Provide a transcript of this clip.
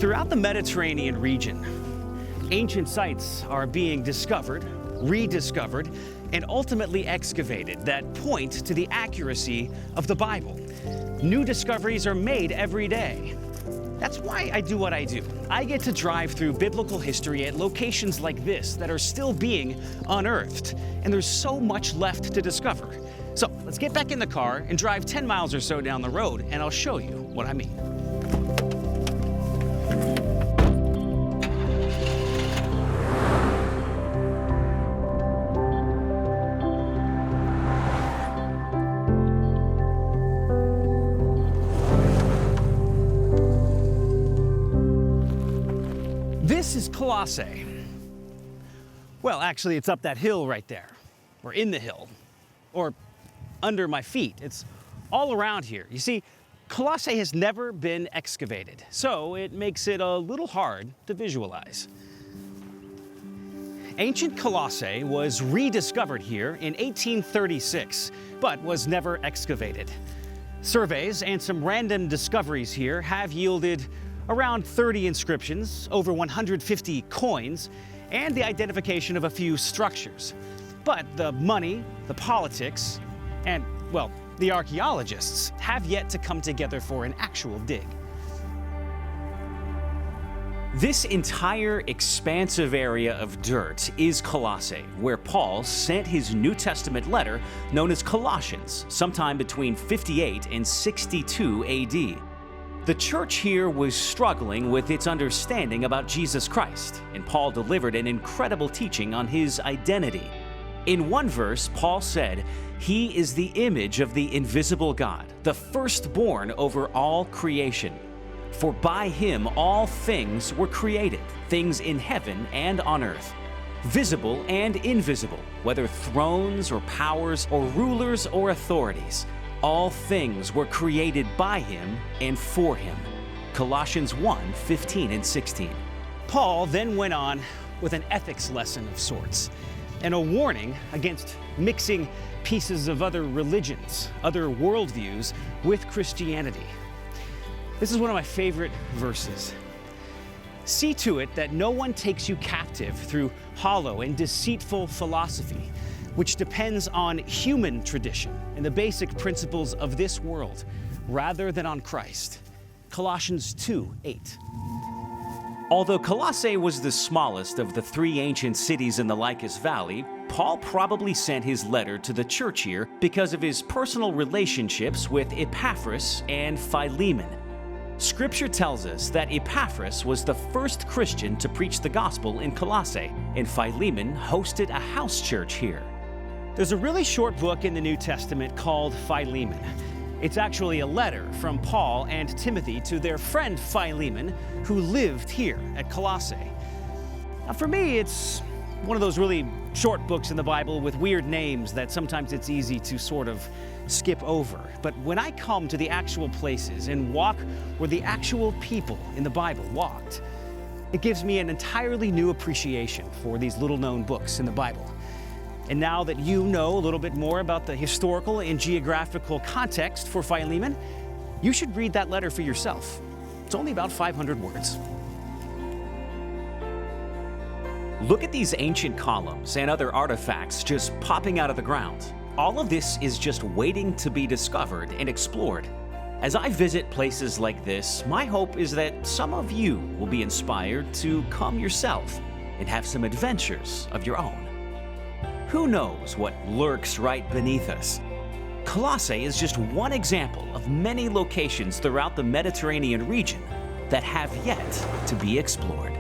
Throughout the Mediterranean region, ancient sites are being discovered, rediscovered, and ultimately excavated that point to the accuracy of the Bible. New discoveries are made every day. That's why I do what I do. I get to drive through biblical history at locations like this that are still being unearthed, and there's so much left to discover. So let's get back in the car and drive 10 miles or so down the road, and I'll show you what I mean. This is Colossae. Well, actually, it's up that hill right there, or in the hill, or under my feet. It's all around here. You see, Colossae has never been excavated, so it makes it a little hard to visualize. Ancient Colossae was rediscovered here in 1836, but was never excavated. Surveys and some random discoveries here have yielded around 30 inscriptions, over 150 coins, and the identification of a few structures. But the money, the politics, and, well, the archaeologists have yet to come together for an actual dig. This entire expansive area of dirt is Colossae, where Paul sent his New Testament letter known as Colossians, sometime between 58 and 62 AD. The church here was struggling with its understanding about Jesus Christ, and Paul delivered an incredible teaching on his identity. In one verse, Paul said, "He is the image of the invisible God, the firstborn over all creation. For by him all things were created, things in heaven and on earth, visible and invisible, whether thrones or powers or rulers or authorities. All things were created by him and for him." Colossians 1:15 and 16. Paul then went on with an ethics lesson of sorts, and a warning against mixing pieces of other religions, other worldviews, with Christianity. This is one of my favorite verses. "See to it that no one takes you captive through hollow and deceitful philosophy, which depends on human tradition and the basic principles of this world, rather than on Christ." Colossians 2:8. Although Colossae was the smallest of the three ancient cities in the Lycus Valley, Paul probably sent his letter to the church here because of his personal relationships with Epaphras and Philemon. Scripture tells us that Epaphras was the first Christian to preach the gospel in Colossae, and Philemon hosted a house church here. There's a really short book in the New Testament called Philemon. It's actually a letter from Paul and Timothy to their friend Philemon, who lived here at Colossae. Now, for me, it's one of those really short books in the Bible with weird names that sometimes it's easy to sort of skip over. But when I come to the actual places and walk where the actual people in the Bible walked, it gives me an entirely new appreciation for these little-known books in the Bible. And now that you know a little bit more about the historical and geographical context for Philemon, you should read that letter for yourself. It's only about 500 words. Look at these ancient columns and other artifacts just popping out of the ground. All of this is just waiting to be discovered and explored. As I visit places like this, my hope is that some of you will be inspired to come yourself and have some adventures of your own. Who knows what lurks right beneath us? Colossae is just one example of many locations throughout the Mediterranean region that have yet to be explored.